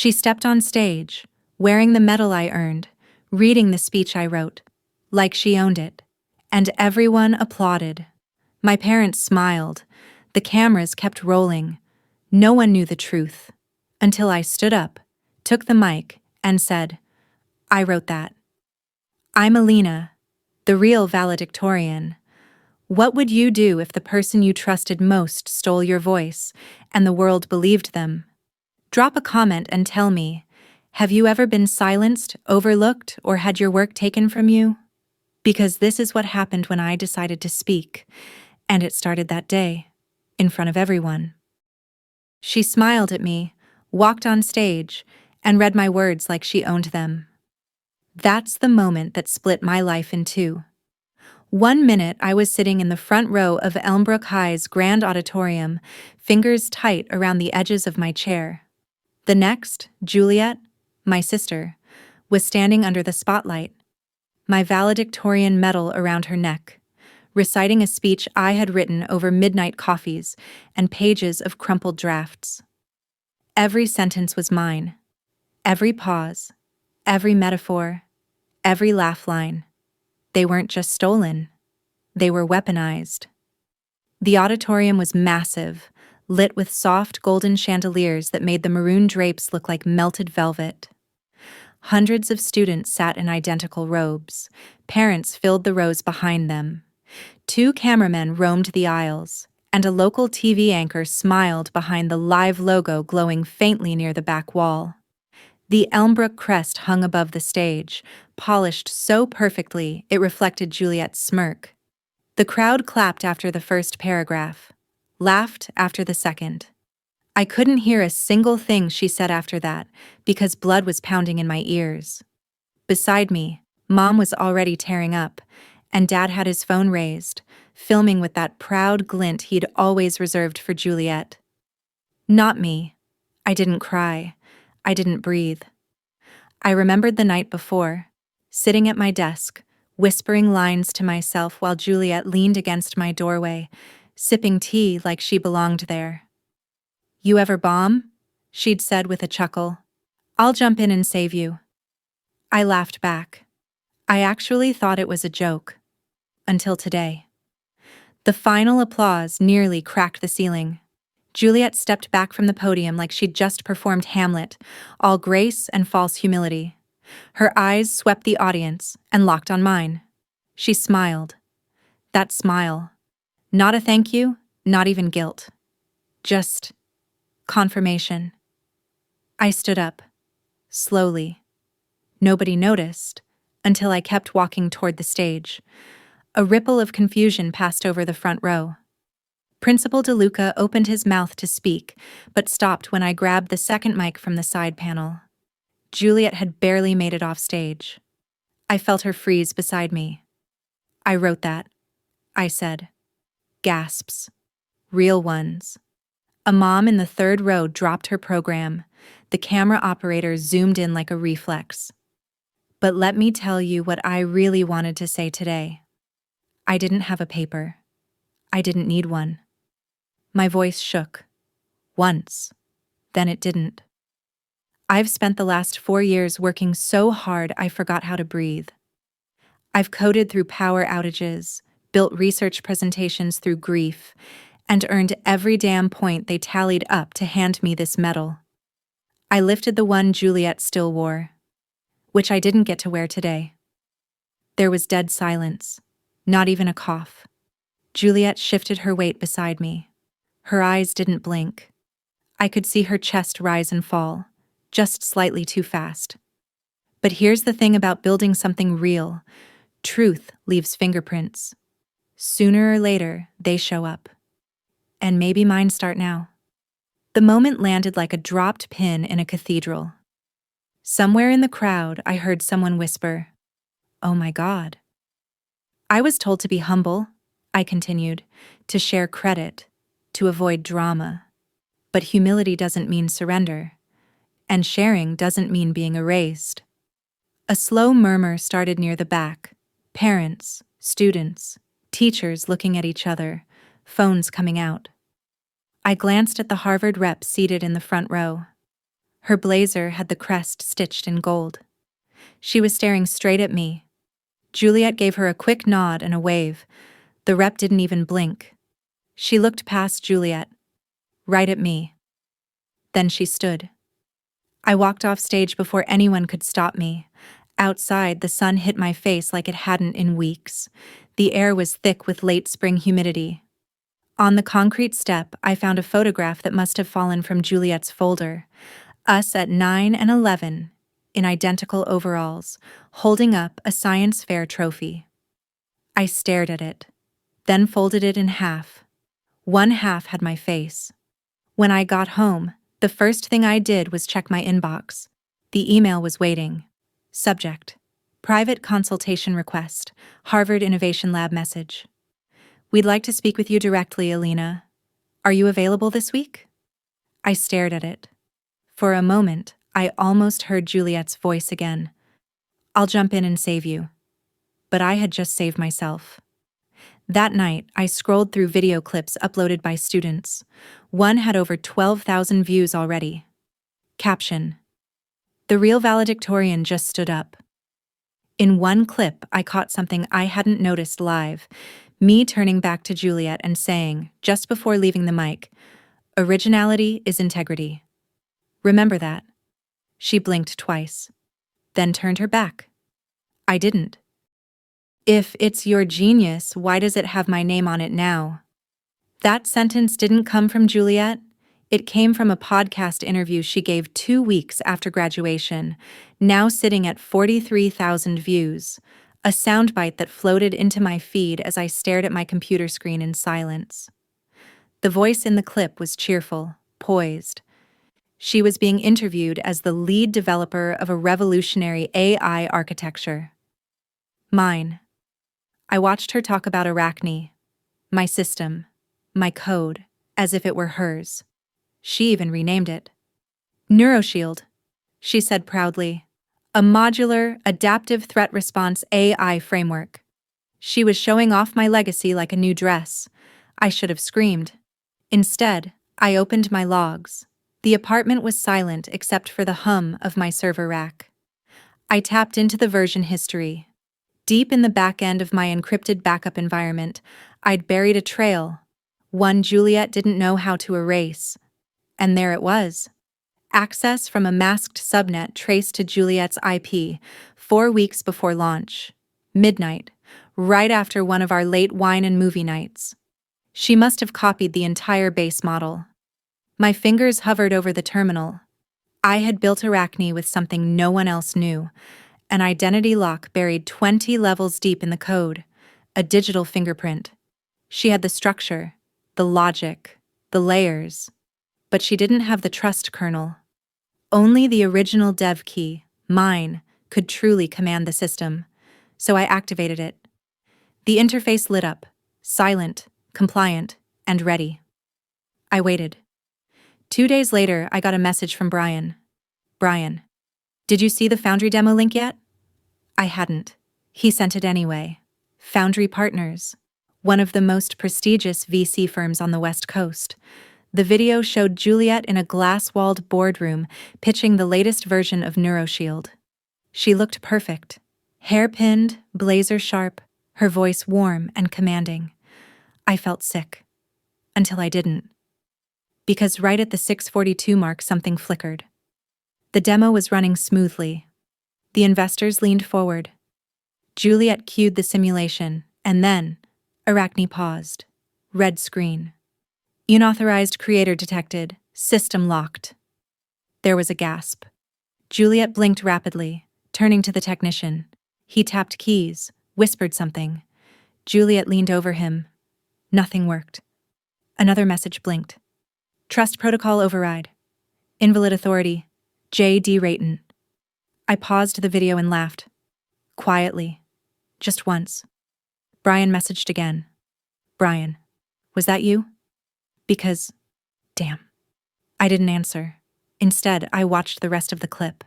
She stepped on stage, wearing the medal I earned, reading the speech I wrote, like she owned it. And everyone applauded. My parents smiled. The cameras kept rolling. No one knew the truth. Until I stood up, took the mic, and said, "I wrote that. I'm Alina, the real valedictorian. What would you do if the person you trusted most stole your voice and the world believed them? Drop a comment and tell me, have you ever been silenced, overlooked, or had your work taken from you? Because this is what happened when I decided to speak, and it started that day, in front of everyone." She smiled at me, walked on stage, and read my words like she owned them. That's the moment that split my life in two. 1 minute I was sitting in the front row of Elmbrook High's grand auditorium, fingers tight around the edges of my chair. The next, Juliet, my sister, was standing under the spotlight, my valedictorian medal around her neck, reciting a speech I had written over midnight coffees and pages of crumpled drafts. Every sentence was mine. Every pause, every metaphor, every laugh line. They weren't just stolen. They were weaponized. The auditorium was massive, lit with soft golden chandeliers that made the maroon drapes look like melted velvet. Hundreds of students sat in identical robes. Parents filled the rows behind them. 2 cameramen roamed the aisles, and a local TV anchor smiled behind the live logo glowing faintly near the back wall. The Elmbrook crest hung above the stage, polished so perfectly it reflected Juliet's smirk. The crowd clapped after the first paragraph, laughed after the second. I couldn't hear a single thing she said after that because blood was pounding in my ears. Beside me, Mom was already tearing up, and Dad had his phone raised, filming with that proud glint he'd always reserved for Juliet. Not me. I didn't cry. I didn't breathe. I remembered the night before, sitting at my desk, whispering lines to myself while Juliet leaned against my doorway, sipping tea like she belonged there. "You ever bomb?" she'd said with a chuckle. "I'll jump in and save you." I laughed back. I actually thought it was a joke. Until today. The final applause nearly cracked the ceiling. Juliet stepped back from the podium like she'd just performed Hamlet, all grace and false humility. Her eyes swept the audience and locked on mine. She smiled. That smile. Not a thank you, not even guilt. Just confirmation. I stood up, slowly. Nobody noticed, until I kept walking toward the stage. A ripple of confusion passed over the front row. Principal DeLuca opened his mouth to speak, but stopped when I grabbed the second mic from the side panel. Juliet had barely made it off stage. I felt her freeze beside me. "I wrote that," I said. Gasps. Real ones. A mom in the third row dropped her program. The camera operator zoomed in like a reflex. But let me tell you what I really wanted to say today. I didn't have a paper. I didn't need one. My voice shook. Once. Then it didn't. I've spent the last 4 years working so hard I forgot how to breathe. I've coded through power outages, built research presentations through grief, and earned every damn point they tallied up to hand me this medal. I lifted the one Juliet still wore, which I didn't get to wear today. There was dead silence, not even a cough. Juliet shifted her weight beside me. Her eyes didn't blink. I could see her chest rise and fall, just slightly too fast. But here's the thing about building something real. Truth leaves fingerprints. Sooner or later, they show up. And maybe mine start now. The moment landed like a dropped pin in a cathedral. Somewhere in the crowd, I heard someone whisper, "Oh my God." I was told to be humble, I continued, to share credit, to avoid drama. But humility doesn't mean surrender, and sharing doesn't mean being erased. A slow murmur started near the back. Parents, students, teachers looking at each other, phones coming out. I glanced at the Harvard rep seated in the front row. Her blazer had the crest stitched in gold. She was staring straight at me. Juliet gave her a quick nod and a wave. The rep didn't even blink. She looked past Juliet, right at me. Then she stood. I walked off stage before anyone could stop me. Outside, the sun hit my face like it hadn't in weeks. The air was thick with late spring humidity. On the concrete step, I found a photograph that must have fallen from Juliet's folder. Us at 9 and 11, in identical overalls, holding up a science fair trophy. I stared at it, then folded it in half. One half had my face. When I got home, the first thing I did was check my inbox. The email was waiting. Subject: Private consultation request, Harvard Innovation Lab message. We'd like to speak with you directly, Alina. Are you available this week? I stared at it. For a moment, I almost heard Juliet's voice again. I'll jump in and save you. But I had just saved myself. That night, I scrolled through video clips uploaded by students. One had over 12,000 views already. Caption: The real valedictorian just stood up. In one clip, I caught something I hadn't noticed live. Me turning back to Juliet and saying, just before leaving the mic, "Originality is integrity. Remember that." She blinked twice, then turned her back. I didn't. If it's your genius, why does it have my name on it now? That sentence didn't come from Juliet. It came from a podcast interview she gave 2 weeks after graduation, now sitting at 43,000 views, a soundbite that floated into my feed as I stared at my computer screen in silence. The voice in the clip was cheerful, poised. She was being interviewed as the lead developer of a revolutionary AI architecture. Mine. I watched her talk about Arachne, my system, my code, as if it were hers. She even renamed it. NeuroShield, she said proudly. A modular, adaptive threat response AI framework. She was showing off my legacy like a new dress. I should have screamed. Instead, I opened my logs. The apartment was silent except for the hum of my server rack. I tapped into the version history. Deep in the back end of my encrypted backup environment, I'd buried a trail, one Juliet didn't know how to erase. And there it was. Access from a masked subnet traced to Juliet's IP 4 weeks before launch. Midnight, right after one of our late wine and movie nights. She must have copied the entire base model. My fingers hovered over the terminal. I had built Arachne with something no one else knew. An identity lock buried 20 levels deep in the code. A digital fingerprint. She had the structure, the logic, the layers. But she didn't have the trust kernel. Only the original dev key, mine, could truly command the system. So I activated it. The interface lit up, silent, compliant, and ready. I waited. 2 days later, I got a message from Brian. Brian, did you see the Foundry demo link yet? I hadn't. He sent it anyway. Foundry Partners, one of the most prestigious VC firms on the West Coast. The video showed Juliet in a glass-walled boardroom pitching the latest version of NeuroShield. She looked perfect. Hair-pinned, blazer-sharp, her voice warm and commanding. I felt sick. Until I didn't. Because right at the 6:42 mark, something flickered. The demo was running smoothly. The investors leaned forward. Juliet cued the simulation, and then, Arachne paused. Red screen. Unauthorized creator detected. System locked. There was a gasp. Juliet blinked rapidly, turning to the technician. He tapped keys, whispered something. Juliet leaned over him. Nothing worked. Another message blinked. Trust protocol override. Invalid authority. J.D. Rayton. I paused the video and laughed. Quietly. Just once. Brian messaged again. Brian, was that you? Because, damn. I didn't answer. Instead, I watched the rest of the clip.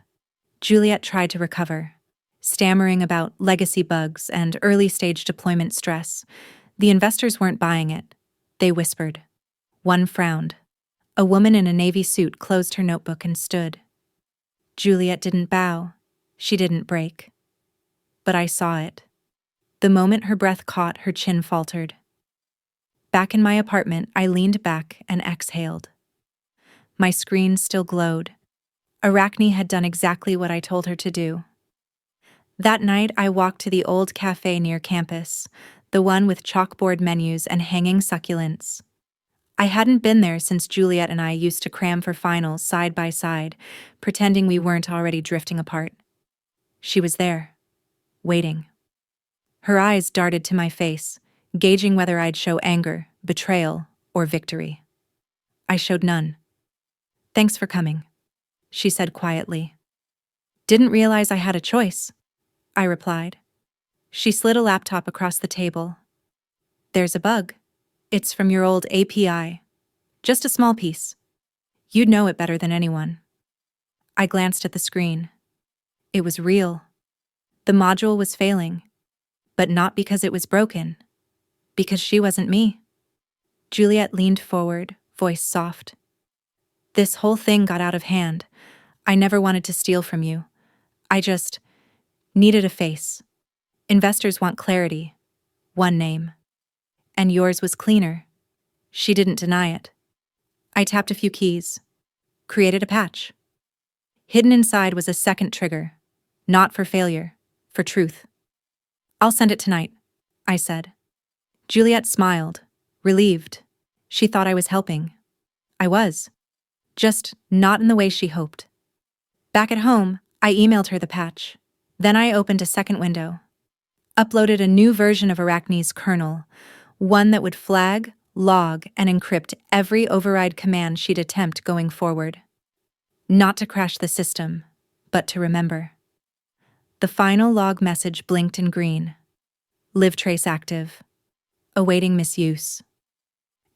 Juliet tried to recover, stammering about legacy bugs and early-stage deployment stress. The investors weren't buying it. They whispered. One frowned. A woman in a navy suit closed her notebook and stood. Juliet didn't bow. She didn't break. But I saw it. The moment her breath caught, her chin faltered. Back in my apartment, I leaned back and exhaled. My screen still glowed. Arachne had done exactly what I told her to do. That night, I walked to the old cafe near campus, the one with chalkboard menus and hanging succulents. I hadn't been there since Juliet and I used to cram for finals side by side, pretending we weren't already drifting apart. She was there, waiting. Her eyes darted to my face, gauging whether I'd show anger, betrayal, or victory. I showed none. "Thanks for coming," she said quietly. "Didn't realize I had a choice," I replied. She slid a laptop across the table. "There's a bug. It's from your old API. Just a small piece. You'd know it better than anyone." I glanced at the screen. It was real. The module was failing. But not because it was broken. Because she wasn't me. Juliet leaned forward, voice soft. "This whole thing got out of hand. I never wanted to steal from you. I just needed a face. Investors want clarity. One name. And yours was cleaner." She didn't deny it. I tapped a few keys. Created a patch. Hidden inside was a second trigger. Not for failure. For truth. "I'll send it tonight," I said. Juliet smiled. Relieved. She thought I was helping. I was. Just not in the way she hoped. Back at home, I emailed her the patch. Then I opened a second window. Uploaded a new version of Arachne's kernel, one that would flag, log, and encrypt every override command she'd attempt going forward. Not to crash the system, but to remember. The final log message blinked in green. Live trace active. Awaiting misuse.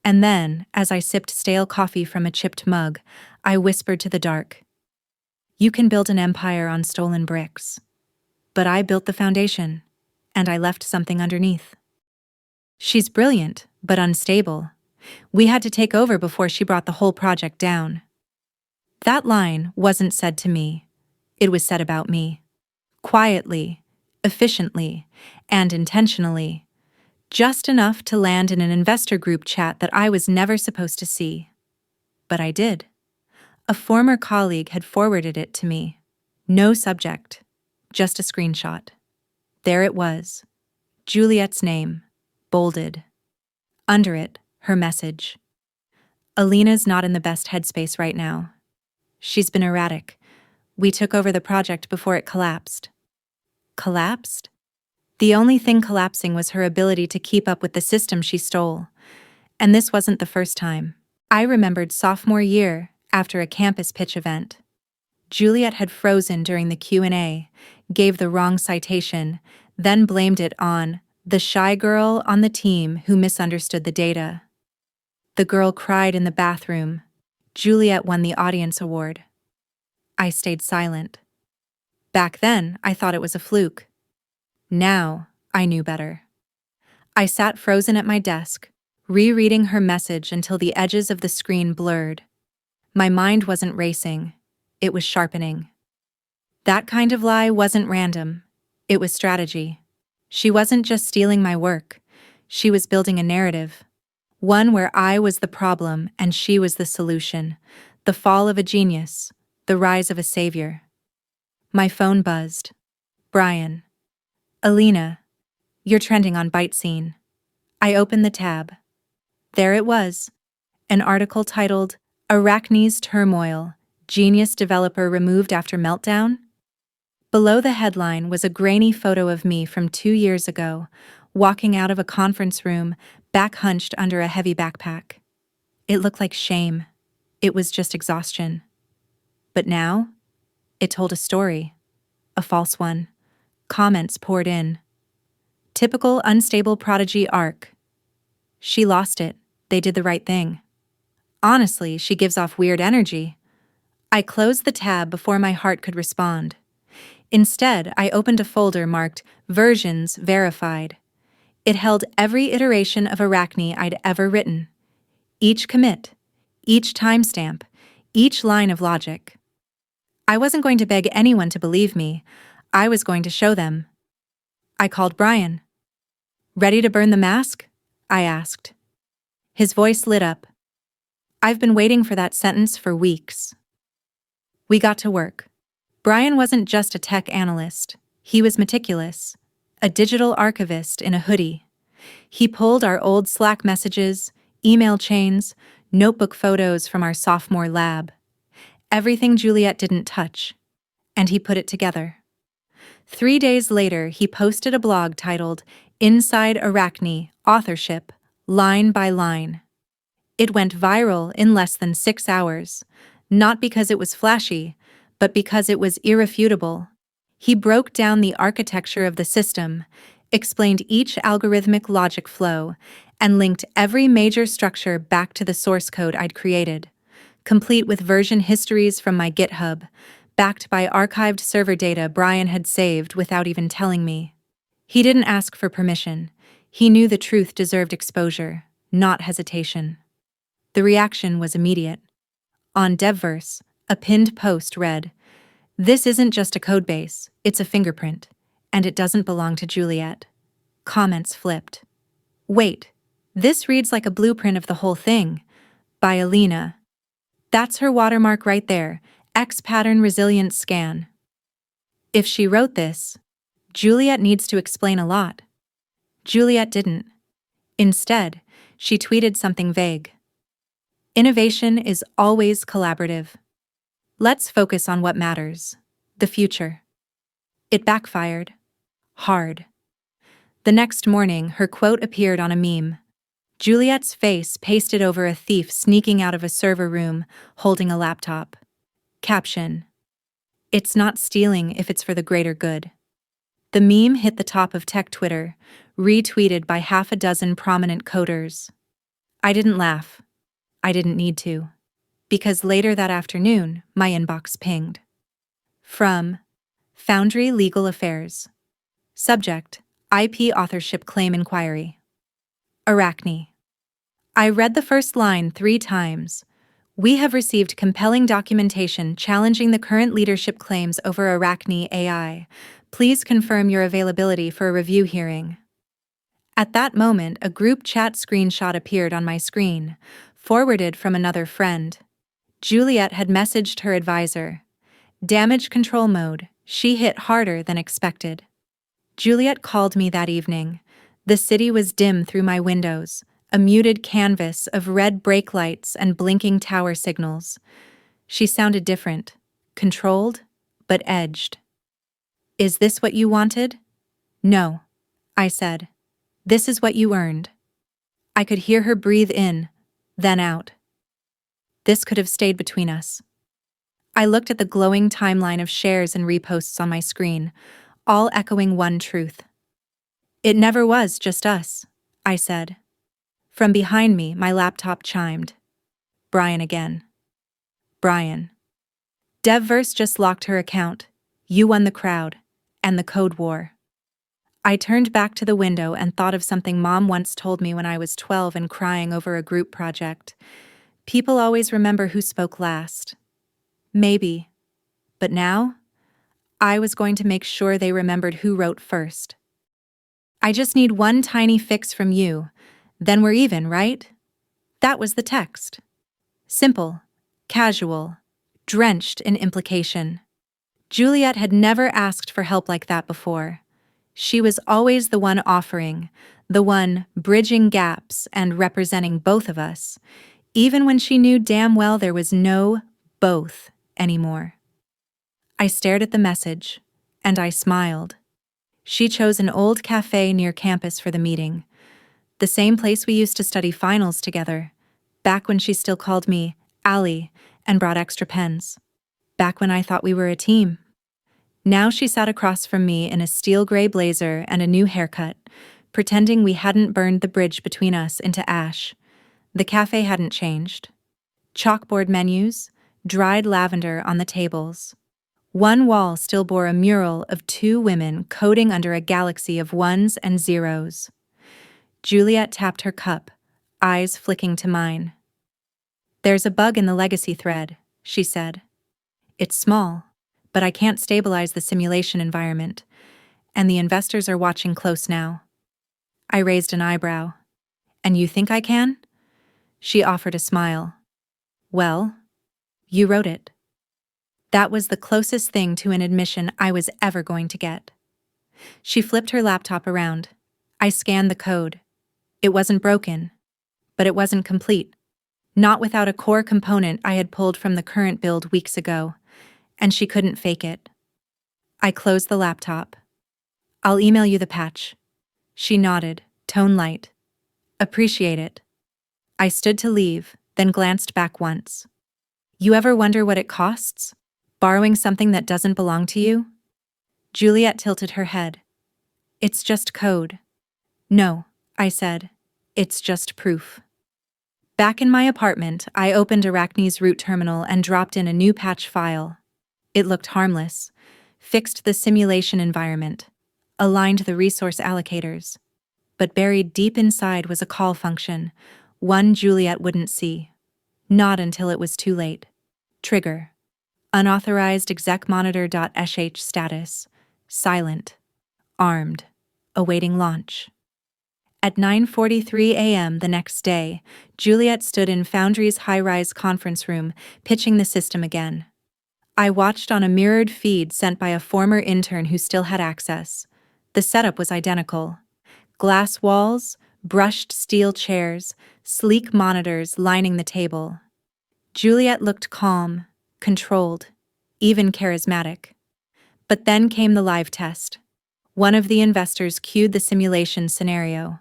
And then, as I sipped stale coffee from a chipped mug, I whispered to the dark. "You can build an empire on stolen bricks. But I built the foundation, and I left something underneath." She's brilliant, but unstable. We had to take over before she brought the whole project down. That line wasn't said to me. It was said about me. Quietly, efficiently, and intentionally. Just enough to land in an investor group chat that I was never supposed to see. But I did. A former colleague had forwarded it to me. No subject, just a screenshot. There it was. Juliet's name, bolded. Under it, her message. "Alina's not in the best headspace right now. She's been erratic. We took over the project before it collapsed." Collapsed? The only thing collapsing was her ability to keep up with the system she stole. And this wasn't the first time. I remembered sophomore year, after a campus pitch event. Juliet had frozen during the Q&A, gave the wrong citation, then blamed it on the shy girl on the team who misunderstood the data. The girl cried in the bathroom. Juliet won the audience award. I stayed silent. Back then, I thought it was a fluke. Now, I knew better. I sat frozen at my desk, rereading her message until the edges of the screen blurred. My mind wasn't racing. It was sharpening. That kind of lie wasn't random. It was strategy. She wasn't just stealing my work. She was building a narrative. One where I was the problem and she was the solution. The fall of a genius. The rise of a savior. My phone buzzed. "Brian. Alina. You're trending on Byte Scene." I opened the tab. There it was. An article titled, "Arachne's Turmoil. Genius Developer Removed After Meltdown?" Below the headline was a grainy photo of me from 2 years ago, walking out of a conference room, back hunched under a heavy backpack. It looked like shame. It was just exhaustion. But now, it told a story. A false one. Comments poured in. Typical unstable prodigy arc. She lost it. They did the right thing. Honestly, she gives off weird energy. I closed the tab before my heart could respond. Instead, I opened a folder marked Versions Verified. It held every iteration of Arachne I'd ever written. Each commit, each timestamp, each line of logic. I wasn't going to beg anyone to believe me. I was going to show them. I called Brian. "Ready to burn the mask?" I asked. His voice lit up. "I've been waiting for that sentence for weeks." We got to work. Brian wasn't just a tech analyst. He was meticulous. A digital archivist in a hoodie. He pulled our old Slack messages, email chains, notebook photos from our sophomore lab. Everything Juliet didn't touch. And he put it together. 3 days later, he posted a blog titled "Inside Arachne, Authorship, Line by Line." It went viral in less than 6 hours, not because it was flashy, but because it was irrefutable. He broke down the architecture of the system, explained each algorithmic logic flow, and linked every major structure back to the source code I'd created, complete with version histories from my GitHub, backed by archived server data Brian had saved without even telling me. He didn't ask for permission. He knew the truth deserved exposure, not hesitation. The reaction was immediate. On Devverse, a pinned post read, "This isn't just a codebase, it's a fingerprint, and it doesn't belong to Juliet." Comments flipped. "Wait, this reads like a blueprint of the whole thing. By Alina. That's her watermark right there, X-pattern resilience scan. If she wrote this, Juliet needs to explain a lot." Juliet didn't. Instead, she tweeted something vague. "Innovation is always collaborative. Let's focus on what matters, the future." It backfired. Hard. The next morning, her quote appeared on a meme. Juliet's face pasted over a thief sneaking out of a server room, holding a laptop. Caption: "It's not stealing if it's for the greater good." The meme hit the top of tech Twitter, retweeted by half a dozen prominent coders. I didn't laugh. I didn't need to. Because later that afternoon, my inbox pinged. From Foundry Legal Affairs. Subject: IP Authorship Claim Inquiry. Arachne. I read the first line 3 times. "We have received compelling documentation challenging the current leadership claims over Arachne AI. Please confirm your availability for a review hearing." At that moment, a group chat screenshot appeared on my screen, forwarded from another friend. Juliet had messaged her advisor. Damage control mode. She hit harder than expected. Juliet called me that evening. The city was dim through my windows, a muted canvas of red brake lights and blinking tower signals. She sounded different, controlled, but edged. "Is this what you wanted?" "No," I said. "This is what you earned." I could hear her breathe in, then out. This could have stayed between us. I looked at the glowing timeline of shares and reposts on my screen, all echoing one truth. "It never was just us," I said. From behind me, my laptop chimed. Brian again. Brian. "Devverse just locked her account. You won the crowd. And the code war." I turned back to the window and thought of something Mom once told me when I was 12 and crying over a group project. People always remember who spoke last. Maybe. But now, I was going to make sure they remembered who wrote first. "I just need one tiny fix from you. Then we're even, right?" That was the text. Simple, casual, drenched in implication. Juliet had never asked for help like that before. She was always the one offering, the one bridging gaps and representing both of us, even when she knew damn well there was no both anymore. I stared at the message, and I smiled. She chose an old cafe near campus for the meeting, the same place we used to study finals together, back when she still called me Allie and brought extra pens, back when I thought we were a team. Now she sat across from me in a steel gray blazer and a new haircut, pretending we hadn't burned the bridge between us into ash. The cafe hadn't changed. Chalkboard menus, dried lavender on the tables. One wall still bore a mural of 2 women coding under a galaxy of ones and zeros. Juliet tapped her cup, eyes flicking to mine. "There's a bug in the legacy thread," she said. "It's small, but I can't stabilize the simulation environment, and the investors are watching close now. I raised an eyebrow. And you think I can? She offered a smile. Well, you wrote it. That was the closest thing to an admission I was ever going to get. She flipped her laptop around. I scanned the code. It wasn't broken, but it wasn't complete. Not without a core component I had pulled from the current build weeks ago, and she couldn't fake it. I closed the laptop. I'll email you the patch. She nodded, tone light. Appreciate it. I stood to leave, then glanced back once. You ever wonder what it costs? Borrowing something that doesn't belong to you? Juliet tilted her head. It's just code. No, I said. It's just proof. Back in my apartment, I opened Arachne's root terminal and dropped in a new patch file. It looked harmless, fixed the simulation environment, aligned the resource allocators. But buried deep inside was a call function, one Juliet wouldn't see. Not until it was too late. Trigger. Unauthorized execmonitor.sh status. Silent. Armed. Awaiting launch. At 9:43 a.m. the next day, Juliet stood in Foundry's high-rise conference room, pitching the system again. I watched on a mirrored feed sent by a former intern who still had access. The setup was identical. Glass walls, brushed steel chairs, sleek monitors lining the table. Juliet looked calm, controlled, even charismatic. But then came the live test. One of the investors cued the simulation scenario.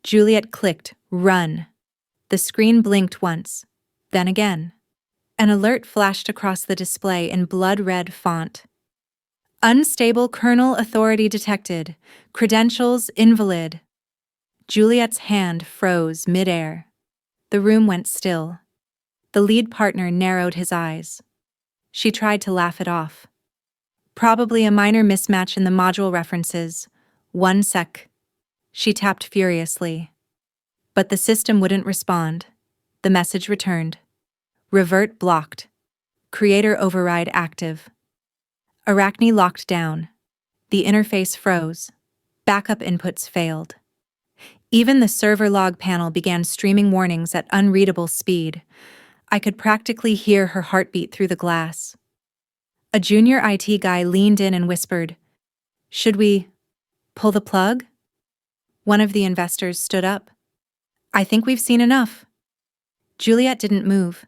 Juliet clicked, run. The screen blinked once, then again. An alert flashed across the display in blood-red font. Unstable kernel authority detected. Credentials invalid. Juliet's hand froze mid-air. The room went still. The lead partner narrowed his eyes. She tried to laugh it off. Probably a minor mismatch in the module references. 1 sec. She tapped furiously. But the system wouldn't respond. The message returned. Revert blocked. Creator override active. Arachne locked down. The interface froze. Backup inputs failed. Even the server log panel began streaming warnings at unreadable speed. I could practically hear her heartbeat through the glass. A junior IT guy leaned in and whispered, "Should we pull the plug?" One of the investors stood up. "I think we've seen enough." Juliet didn't move.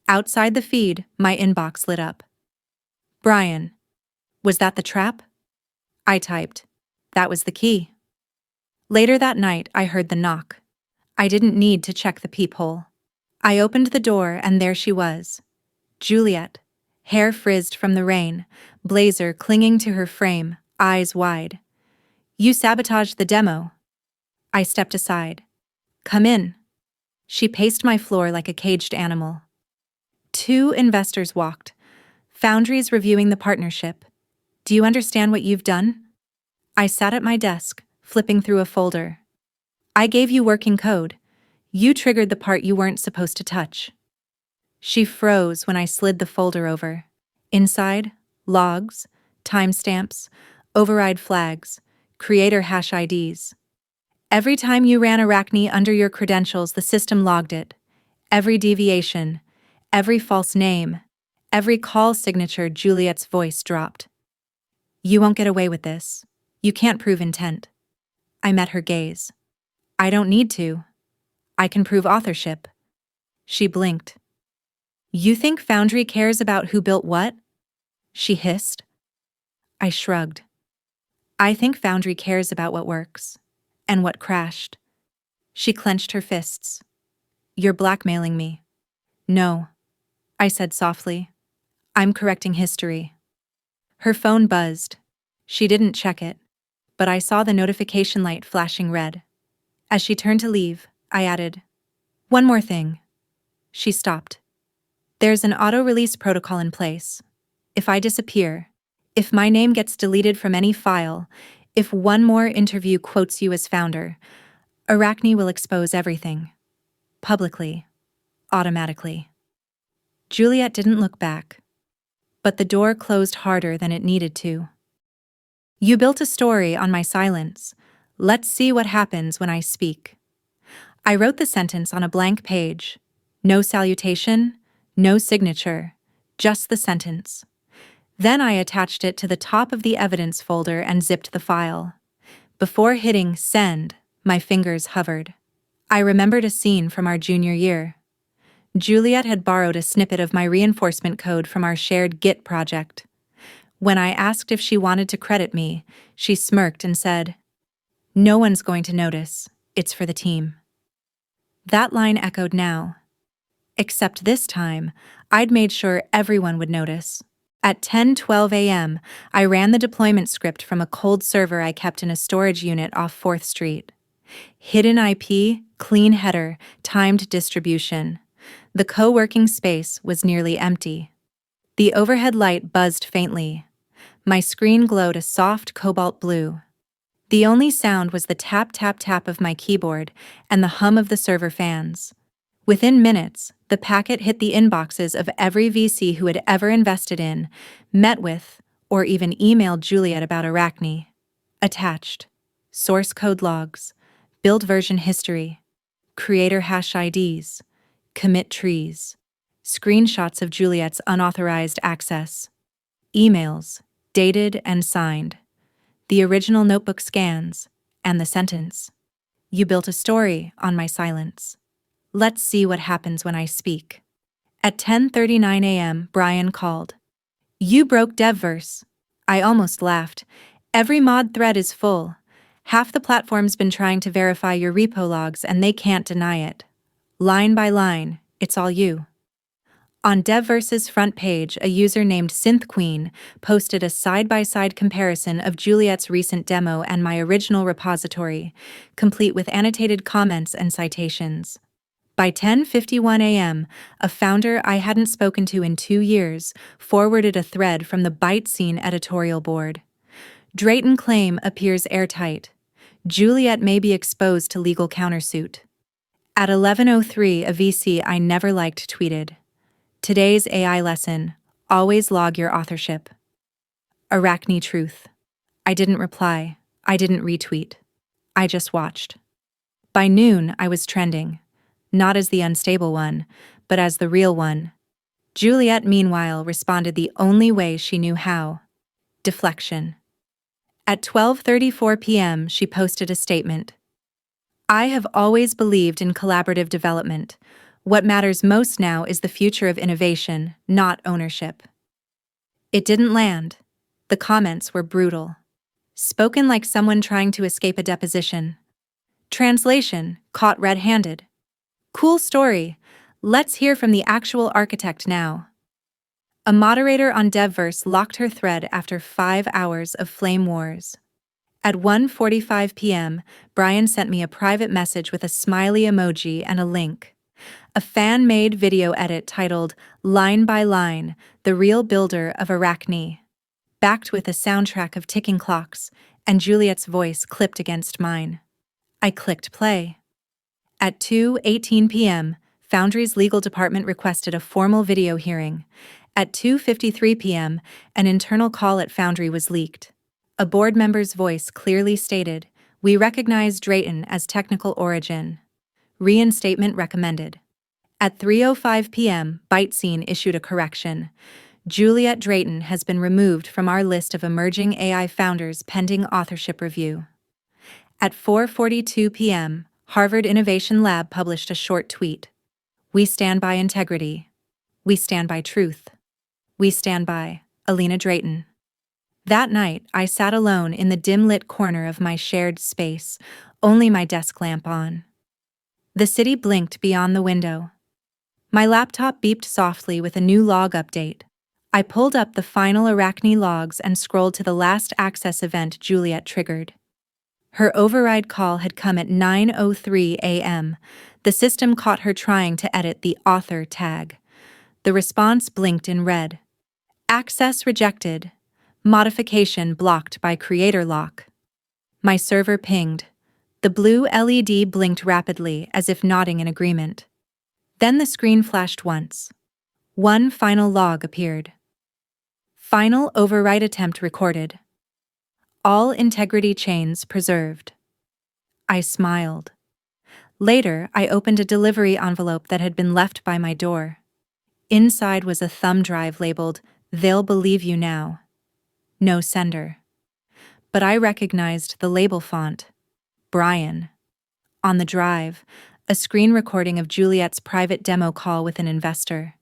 Outside the feed, my inbox lit up. "Brian, was that the trap?" I typed. That was the key. Later that night, I heard the knock. I didn't need to check the peephole. I opened the door and there she was. Juliet, hair frizzed from the rain, blazer clinging to her frame, eyes wide. "You sabotaged the demo." I stepped aside. "Come in." She paced my floor like a caged animal. 2 investors walked. Foundry's reviewing the partnership. "Do you understand what you've done?" I sat at my desk, flipping through a folder. "I gave you working code. You triggered the part you weren't supposed to touch." She froze when I slid the folder over. Inside, logs, timestamps, override flags, creator hash IDs. Every time you ran Arachne under your credentials, the system logged it. Every deviation, every false name, every call signature. Juliet's voice dropped. "You won't get away with this. You can't prove intent." I met her gaze. "I don't need to. I can prove authorship." She blinked. "You think Foundry cares about who built what?" she hissed. I shrugged. "I think Foundry cares about what works, and what crashed." She clenched her fists. "You're blackmailing me." "No," I said softly. "I'm correcting history." Her phone buzzed. She didn't check it, but I saw the notification light flashing red. As she turned to leave, I added, "One more thing." She stopped. "There's an auto-release protocol in place. If I disappear, if my name gets deleted from any file, if one more interview quotes you as founder, Arachne will expose everything. Publicly. Automatically." Juliet didn't look back. but the door closed harder than it needed to. You built a story on my silence. Let's see what happens when I speak. I wrote the sentence on a blank page. No salutation, no signature, just the sentence. Then I attached it to the top of the evidence folder and zipped the file. Before hitting send, my fingers hovered. I remembered a scene from our junior year. Juliet had borrowed a snippet of my reinforcement code from our shared Git project. When I asked if she wanted to credit me, she smirked and said, "No one's going to notice. It's for the team." That line echoed now. Except this time, I'd made sure everyone would notice. At 10:12 a.m., I ran the deployment script from a cold server I kept in a storage unit off 4th Street. Hidden IP, clean header, timed distribution. The co-working space was nearly empty. The overhead light buzzed faintly. My screen glowed a soft cobalt blue. The only sound was the tap-tap-tap of my keyboard and the hum of the server fans. Within minutes, the packet hit the inboxes of every VC who had ever invested in, met with, or even emailed Juliet about Arachne. Attached: source code logs, build version history, creator hash IDs, commit trees, screenshots of Juliet's unauthorized access, emails, dated and signed, the original notebook scans, and the sentence. You built a story on my silence. Let's see what happens when I speak. At 10:39 a.m., Brian called. You broke DevVerse. I almost laughed. Every mod thread is full. Half the platform's been trying to verify your repo logs and they can't deny it. Line by line, it's all you. On DevVerse's front page, a user named SynthQueen posted a side-by-side comparison of Juliet's recent demo and my original repository, complete with annotated comments and citations. By 10:51 a.m., a founder I hadn't spoken to in 2 years forwarded a thread from the Byte Scene editorial board. Drayton claim appears airtight. Juliet may be exposed to legal countersuit. At 11:03, a VC I never liked tweeted, "Today's AI lesson, always log your authorship." Arachne truth. I didn't reply. I didn't retweet. I just watched. By noon, I was trending. Not as the unstable one, but as the real one. Juliet, meanwhile, responded the only way she knew how. Deflection. At 12:34 p.m., she posted a statement. I have always believed in collaborative development. What matters most now is the future of innovation, not ownership. It didn't land. The comments were brutal. Spoken like someone trying to escape a deposition. Translation: caught red-handed. Cool story. Let's hear from the actual architect now. A moderator on DevVerse locked her thread after 5 hours of flame wars. At 1:45 p.m., Brian sent me a private message with a smiley emoji and a link. A fan-made video edit titled Line by Line, The Real Builder of Arachne, backed with a soundtrack of ticking clocks, and Juliet's voice clipped against mine. I clicked play. At 2:18 p.m., Foundry's legal department requested a formal video hearing. At 2:53 p.m., an internal call at Foundry was leaked. A board member's voice clearly stated, "We recognize Drayton as technical origin. Reinstatement recommended." At 3:05 p.m., Byte Scene issued a correction. Juliet Drayton has been removed from our list of emerging AI founders pending authorship review. At 4:42 p.m., Harvard Innovation Lab published a short tweet. We stand by integrity. We stand by truth. We stand by Alina Drayton. That night, I sat alone in the dim-lit corner of my shared space, only my desk lamp on. The city blinked beyond the window. My laptop beeped softly with a new log update. I pulled up the final Arachne logs and scrolled to the last access event Juliet triggered. Her override call had come at 9:03 a.m. The system caught her trying to edit the author tag. The response blinked in red. Access rejected. Modification blocked by creator lock. My server pinged. The blue LED blinked rapidly as if nodding in agreement. Then the screen flashed once. One final log appeared. Final override attempt recorded. All integrity chains preserved. I smiled. Later, I opened a delivery envelope that had been left by my door. Inside was a thumb drive labeled, "They'll believe you now." No sender. But I recognized the label font. Brian. On the drive, a screen recording of Juliet's private demo call with an investor.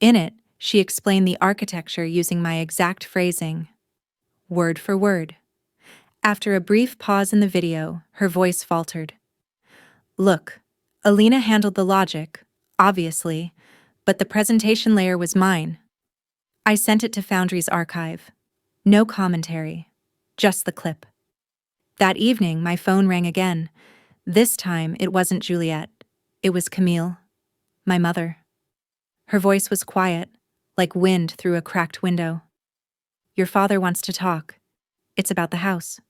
In it, she explained the architecture using my exact phrasing. Word for word. After a brief pause in the video, her voice faltered. Look, Alina handled the logic, obviously, but the presentation layer was mine. I sent it to Foundry's archive. No commentary, just the clip. That evening, my phone rang again. This time, it wasn't Juliet. It was Camille, my mother. Her voice was quiet, like wind through a cracked window. Your father wants to talk. It's about the house.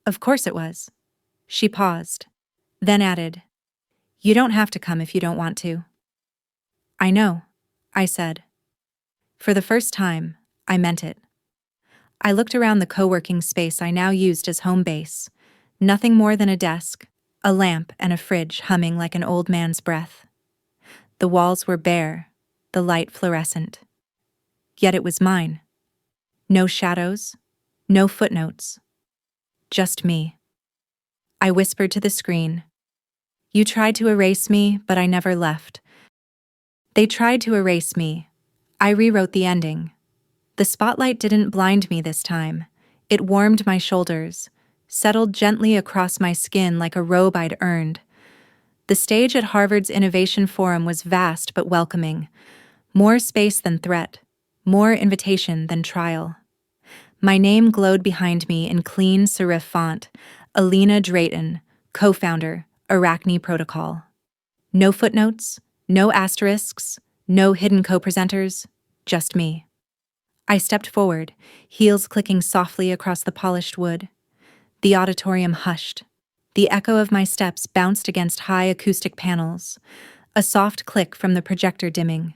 Of course it was. She paused, then added, You don't have to come if you don't want to. I know, I said. For the first time, I meant it. I looked around the co-working space I now used as home base. Nothing more than a desk, a lamp, and a fridge humming like an old man's breath. The walls were bare, the light fluorescent. Yet it was mine. No shadows, no footnotes. Just me. I whispered to the screen. You tried to erase me, but I never left. They tried to erase me. I rewrote the ending. The spotlight didn't blind me this time. It warmed my shoulders, settled gently across my skin like a robe I'd earned. The stage at Harvard's Innovation Forum was vast but welcoming. More space than threat, more invitation than trial. My name glowed behind me in clean serif font, Alina Drayton, co-founder, Arachne Protocol. No footnotes, no asterisks, no hidden co-presenters, just me. I stepped forward, heels clicking softly across the polished wood. The auditorium hushed. The echo of my steps bounced against high acoustic panels. A soft click from the projector dimming.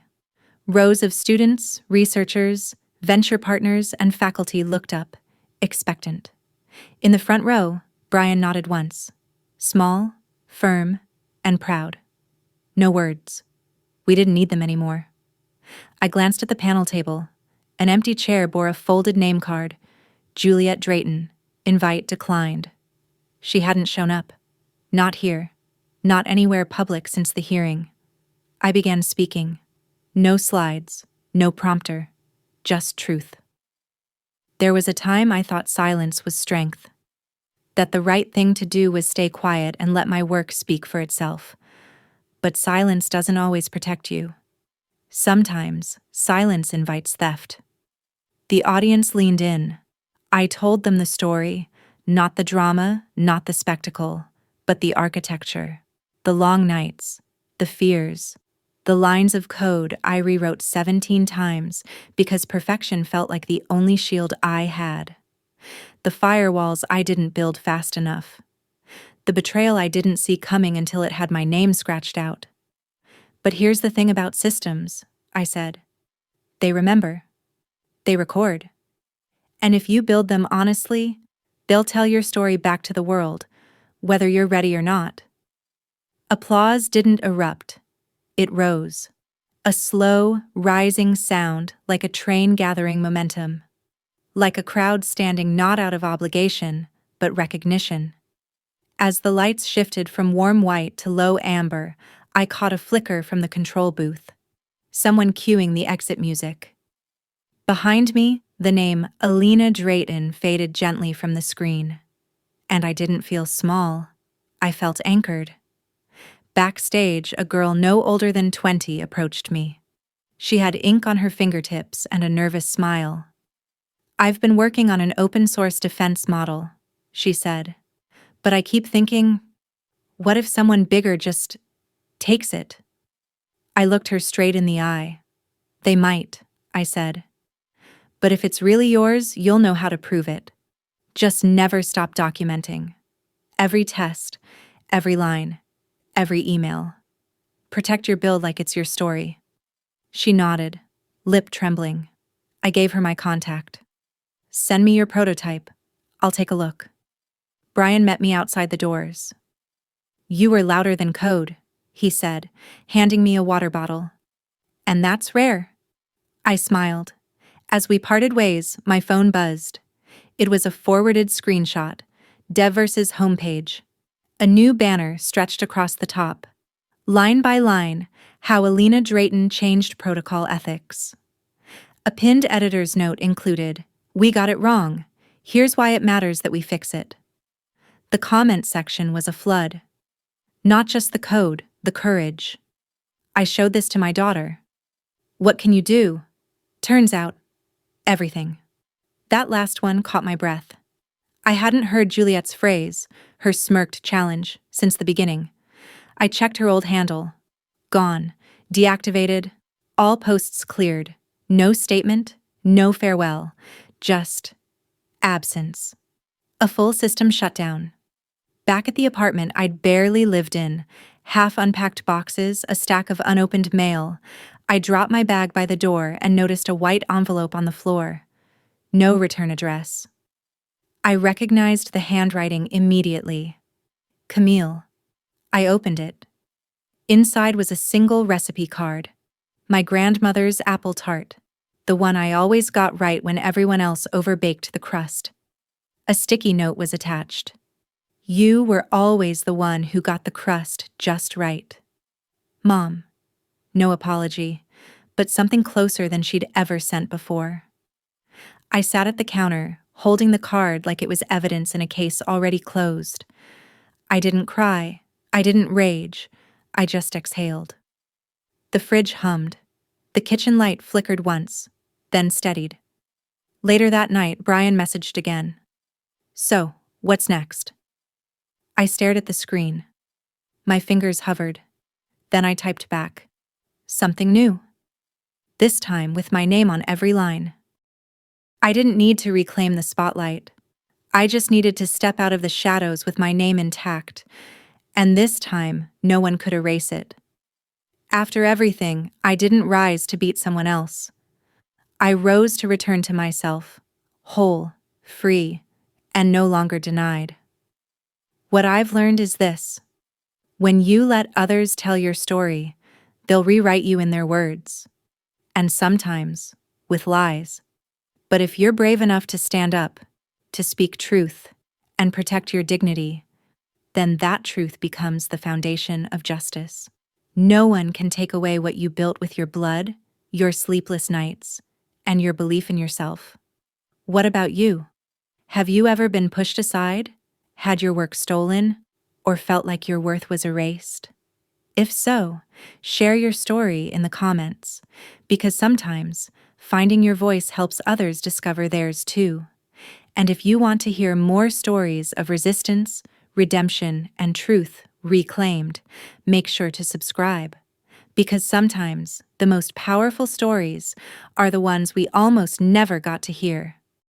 Rows of students, researchers, venture partners, and faculty looked up, expectant. In the front row, Brian nodded once. Small, firm, and proud. No words. We didn't need them anymore. I glanced at the panel table. An empty chair bore a folded name card. Juliet Drayton, invite declined. She hadn't shown up. Not here. Not anywhere public since the hearing. I began speaking. No slides, no prompter, just truth. There was a time I thought silence was strength. That the right thing to do was stay quiet and let my work speak for itself. But silence doesn't always protect you. Sometimes, silence invites theft. The audience leaned in. I told them the story, not the drama, not the spectacle, but the architecture, the long nights, the fears, the lines of code I rewrote 17 times because perfection felt like the only shield I had. The firewalls I didn't build fast enough. The betrayal I didn't see coming until it had my name scratched out. But here's the thing about systems, I said. They remember. They record. And if you build them honestly, they'll tell your story back to the world, whether you're ready or not. Applause didn't erupt. It rose. A slow, rising sound like a train gathering momentum. Like a crowd standing not out of obligation, but recognition. As the lights shifted from warm white to low amber, I caught a flicker from the control booth. Someone cueing the exit music. Behind me, the name Alina Drayton faded gently from the screen. And I didn't feel small. I felt anchored. Backstage, a girl no older than 20 approached me. She had ink on her fingertips and a nervous smile. I've been working on an open-source defense model, she said. But I keep thinking, what if someone bigger just takes it? I looked her straight in the eye. They might, I said. But if it's really yours, you'll know how to prove it. Just never stop documenting. Every test, every line, every email. Protect your build like it's your story. She nodded, lip trembling. I gave her my contact. Send me your prototype. I'll take a look. Brian met me outside the doors. You were louder than code, he said, handing me a water bottle. And that's rare. I smiled. As we parted ways, my phone buzzed. It was a forwarded screenshot. Devverse's homepage. A new banner stretched across the top. Line by line, how Alina Drayton changed protocol ethics. A pinned editor's note included, "We got it wrong. Here's why it matters that we fix it." The comment section was a flood. Not just the code, the courage. I showed this to my daughter. What can you do? Turns out, everything. That last one caught my breath. I hadn't heard Juliet's phrase, her smirked challenge, since the beginning. I checked her old handle. Gone. Deactivated. All posts cleared. No statement, no farewell. Just absence. A full system shutdown. Back at the apartment I'd barely lived in, half-unpacked boxes, a stack of unopened mail, I dropped my bag by the door and noticed a white envelope on the floor. No return address. I recognized the handwriting immediately. Camille. I opened it. Inside was a single recipe card. My grandmother's apple tart, the one I always got right when everyone else overbaked the crust. A sticky note was attached. You were always the one who got the crust just right. Mom. No apology, but something closer than she'd ever sent before. I sat at the counter, holding the card like it was evidence in a case already closed. I didn't cry. I didn't rage. I just exhaled. The fridge hummed. The kitchen light flickered once, then steadied. Later that night, Brian messaged again. So, what's next? I stared at the screen. My fingers hovered. Then I typed back. Something new. This time with my name on every line. I didn't need to reclaim the spotlight. I just needed to step out of the shadows with my name intact, and this time no one could erase it. After everything, I didn't rise to beat someone else. I rose to return to myself, whole, free, and no longer denied. What I've learned is this. When you let others tell your story, they'll rewrite you in their words. And sometimes, with lies. But if you're brave enough to stand up, to speak truth, and protect your dignity, then that truth becomes the foundation of justice. No one can take away what you built with your blood, your sleepless nights, and your belief in yourself. What about you? Have you ever been pushed aside, had your work stolen, or felt like your worth was erased? If so, share your story in the comments, because sometimes finding your voice helps others discover theirs too. And if you want to hear more stories of resistance, redemption, and truth reclaimed, make sure to subscribe. Because sometimes the most powerful stories are the ones we almost never got to hear.